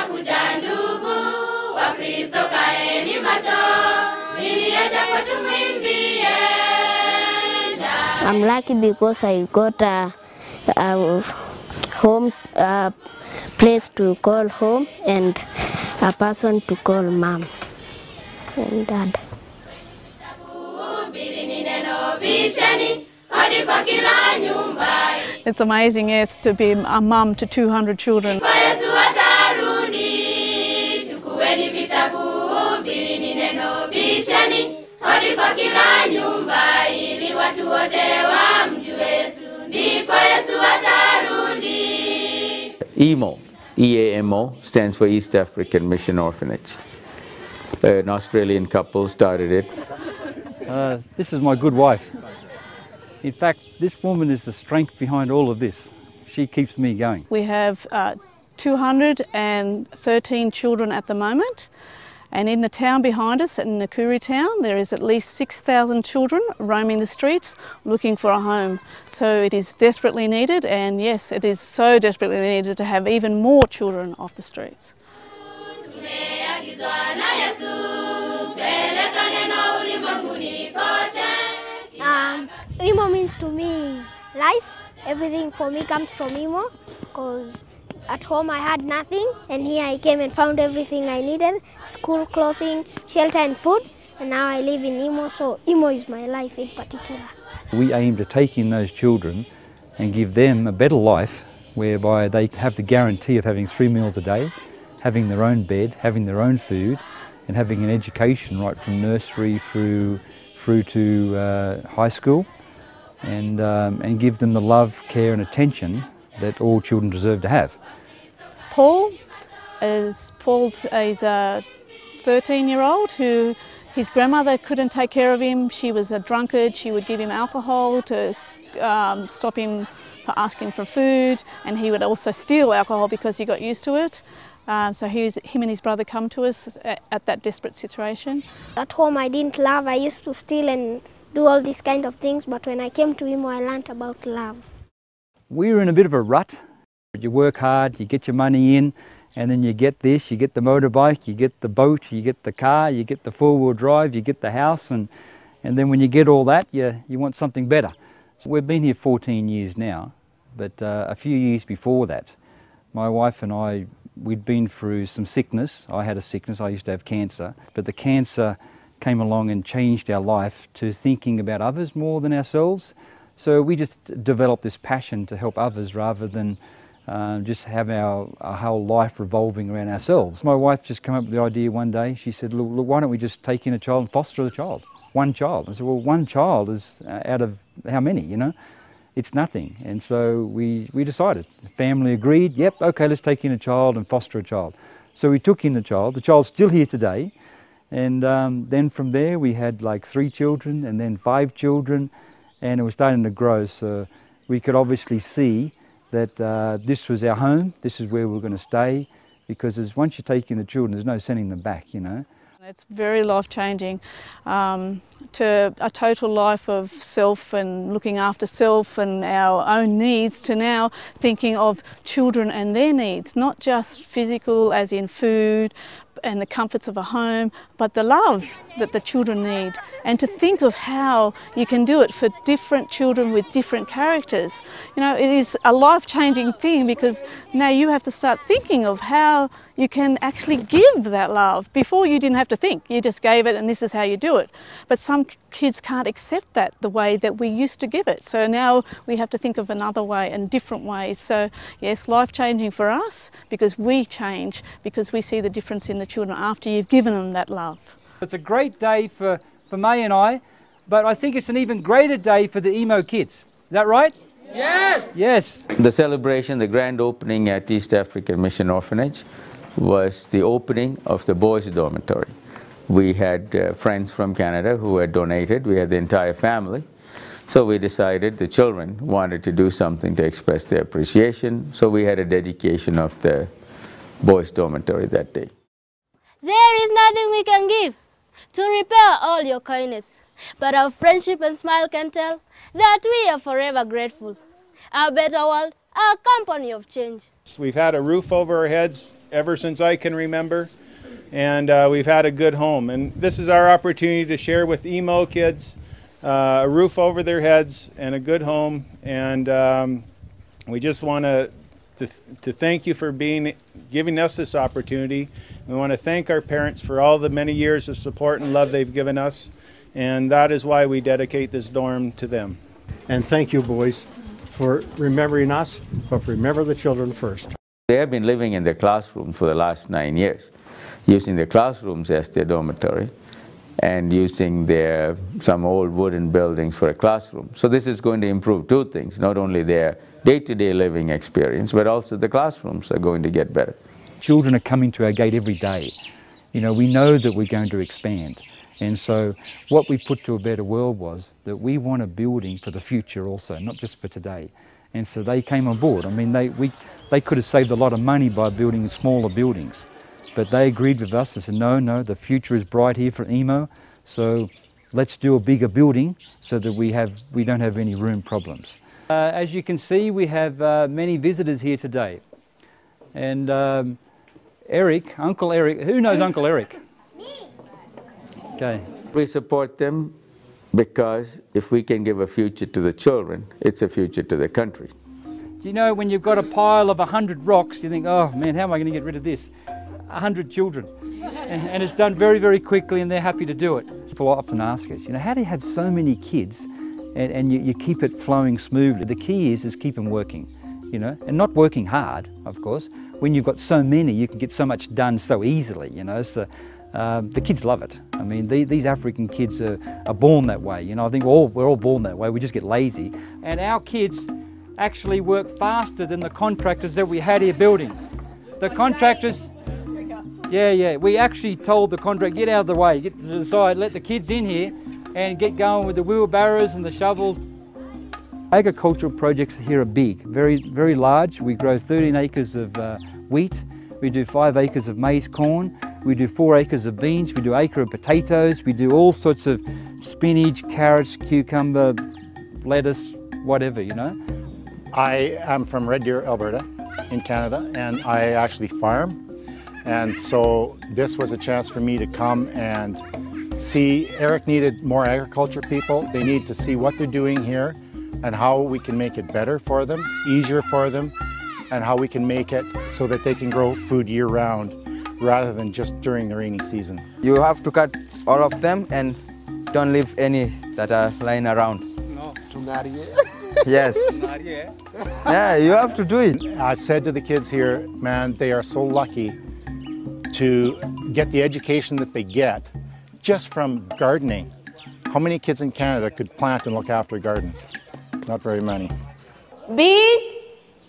anakuja ndugu, Wakristo kaeni macho, niliacha kwa tumwimbie. I'm lucky because I got a home, place to call home and a person to call mom and dad. It's amazing, yes, to be a mum to 200 children. EAMO, EAMO, stands for East African Mission Orphanage. An Australian couple started it. This is my good wife. In fact, this woman is the strength behind all of this. She keeps me going. We have 213 children at the moment, and in the town behind us, in Nakuru town, there is at least 6,000 children roaming the streets looking for a home. So it is desperately needed, and yes, it is so desperately needed to have even more children off the streets. Imo means to me is life. Everything for me comes from Imo, because at home I had nothing, and here I came and found everything I needed: school, clothing, shelter and food, and now I live in Imo, so Imo is my life in particular. We aim to take in those children and give them a better life, whereby they have the guarantee of having 3 meals a day, having their own bed, having their own food, and having an education right from nursery through to high school, and give them the love, care and attention that all children deserve to have. Paul is a 13-year-old who his grandmother couldn't take care of him. She was a drunkard. She would give him alcohol to stop him from asking for food, and he would also steal alcohol because he got used to it. So him and his brother come to us at that desperate situation. At home I didn't love. I used to steal and do all these kind of things, but when I came to Imo I learned about love. We were in a bit of a rut. You work hard, you get your money in, and then you get this, you get the motorbike, you get the boat, you get the car, you get the four-wheel drive, you get the house, and then when you get all that, you want something better. So we've been here 14 years now, but a few years before that, my wife and I, we'd been through some sickness. I had a sickness, I used to have cancer, but the cancer came along and changed our life to thinking about others more than ourselves. So we just developed this passion to help others rather than just have our whole life revolving around ourselves. My wife just came up with the idea one day. She said, look, why don't we just take in a child and foster the child? One child. I said, well, one child is out of how many, you know? It's nothing. And so we decided. The family agreed, yep, okay, let's take in a child and foster a child. So we took in the child. The child's still here today. And then from there we had like 3 children and then 5 children, and it was starting to grow. So we could obviously see that this was our home, this is where we're going to stay, because once you take in the children, there's no sending them back, you know. It's very life-changing, to a total life of self and looking after self and our own needs, to now thinking of children and their needs, not just physical as in food and the comforts of a home, but the love that the children need, and to think of how you can do it for different children with different characters. You know, it is a life-changing thing, because now you have to start thinking of how you can actually give that love. Before you didn't have to think, you just gave it and this is how you do it. But some kids can't accept that the way that we used to give it. So now we have to think of another way and different ways. So yes, life-changing for us, because we change, because we see the difference in the children after you've given them that love. It's a great day for May and I, but I think it's an even greater day for the Emo kids. Is that right? Yes! Yes. The celebration, the grand opening at East African Mission Orphanage was the opening of the boys' dormitory. We had friends from Canada who had donated. We had the entire family. So we decided the children wanted to do something to express their appreciation. So we had a dedication of the boys' dormitory that day. There is nothing we can give to repay all your kindness, but our friendship and smile can tell that we are forever grateful. Our better world, our company of change. We've had a roof over our heads ever since I can remember, and we've had a good home. And this is our opportunity to share with emo kids a roof over their heads and a good home. And we just want to thank you for giving us this opportunity. We want to thank our parents for all the many years of support and love they've given us, and that is why we dedicate this dorm to them. And thank you, boys, for remembering us, but remember the children first. They have been living in their classrooms for the last 9 years, using their classrooms as their dormitory and using some old wooden buildings for a classroom. So this is going to improve two things, not only their day-to-day living experience, but also the classrooms are going to get better. Children are coming to our gate every day. You know, we know that we're going to expand. And so what we put to A Better World was that we want a building for the future also, not just for today. And so they came on board. I mean, they could have saved a lot of money by building smaller buildings, but they agreed with us and said, no, the future is bright here for emo, so let's do a bigger building so that we don't have any room problems. As you can see, we have many visitors here today. And Eric, Uncle Eric, who knows Uncle Eric? Me. Okay. We support them because if we can give a future to the children, it's a future to the country. You know, when you've got a pile of 100 rocks, you think, oh man, how am I going to get rid of this? 100 children. And it's done very, very quickly, and they're happy to do it. People often ask us, you know, how do you have so many kids and you keep it flowing smoothly? The key is keep them working, you know, and not working hard, of course. When you've got so many, you can get so much done so easily, you know. So the kids love it. I mean, these African kids are born that way, you know. I think we're all born that way. We just get lazy. And our kids actually work faster than the contractors that we had here building. The contractors, yeah, we actually told the contractor, get out of the way, get to the side, let the kids in here and get going with the wheelbarrows and the shovels. Agricultural projects here are big, very, very large. We grow 13 acres of wheat, we do 5 acres of maize corn, we do 4 acres of beans, we do an acre of potatoes, we do all sorts of spinach, carrots, cucumber, lettuce, whatever, you know. I am from Red Deer, Alberta, in Canada, and I actually farm. And so this was a chance for me to come and see. Eric needed more agriculture people. They need to see what they're doing here and how we can make it better for them, easier for them, and how we can make it so that they can grow food year-round rather than just during the rainy season. You have to cut all of them and don't leave any that are lying around. No. Yes. Yeah, you have to do it. I've said to the kids here, man, they are so lucky to get the education that they get just from gardening. How many kids in Canada could plant and look after a garden? Not very many. Big?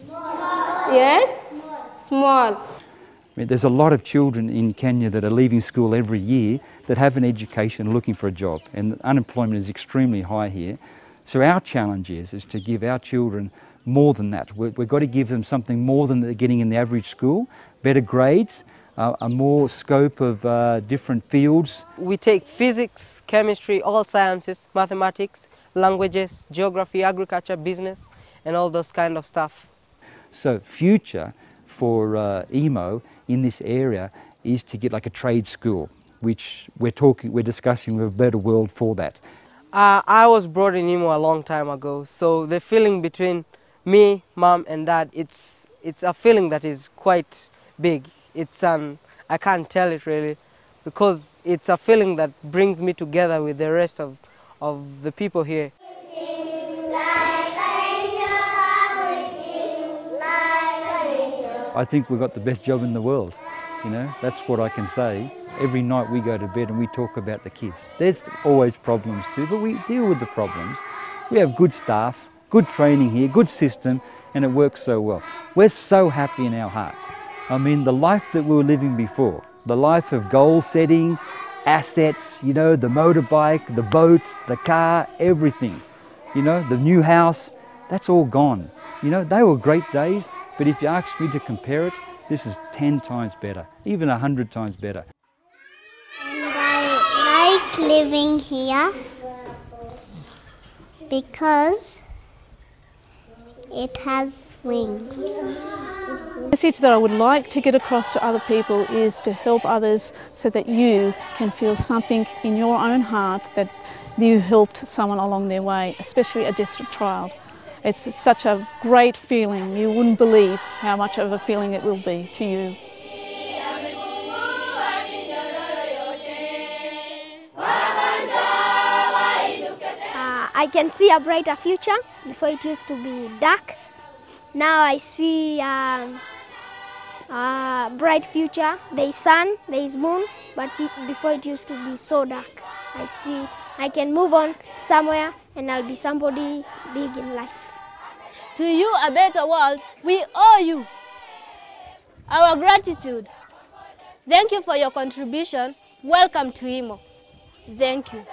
Small. Yes? Small. I mean, there's a lot of children in Kenya that are leaving school every year that have an education looking for a job, and unemployment is extremely high here. So our challenge is to give our children more than that. We've got to give them something more than they're getting in the average school, better grades, a more scope of different fields. We take physics, chemistry, all sciences, mathematics, languages, geography, agriculture, business, and all those kind of stuff. So future for emo in this area is to get like a trade school, which we're discussing with A Better World for that. I was brought in emo a long time ago, so the feeling between me, mom, and dad, it's a feeling that is quite big. I can't tell it really, because it's a feeling that brings me together with the rest of the people here. I think we've got the best job in the world, you know, that's what I can say. Every night we go to bed and we talk about the kids. There's always problems too, but we deal with the problems. We have good staff, good training here, good system, and it works so well. We're so happy in our hearts. I mean, the life that we were living before, the life of goal setting, assets, you know, the motorbike, the boat, the car, everything, you know, the new house, that's all gone. You know, they were great days, but if you ask me to compare it, this is 10 times better, even 100 times better. And I like living here because it has wings. message that I would like to get across to other people is to help others so that you can feel something in your own heart that you helped someone along their way, especially a desperate child. It's such a great feeling. You wouldn't believe how much of a feeling it will be to you. I can see a brighter future. Before it used to be dark. Now I see a bright future. There is sun, there is moon, but before it used to be so dark. I see I can move on somewhere and I'll be somebody big in life. To you, a better world, we owe you our gratitude. Thank you for your contribution. Welcome to Imo. Thank you.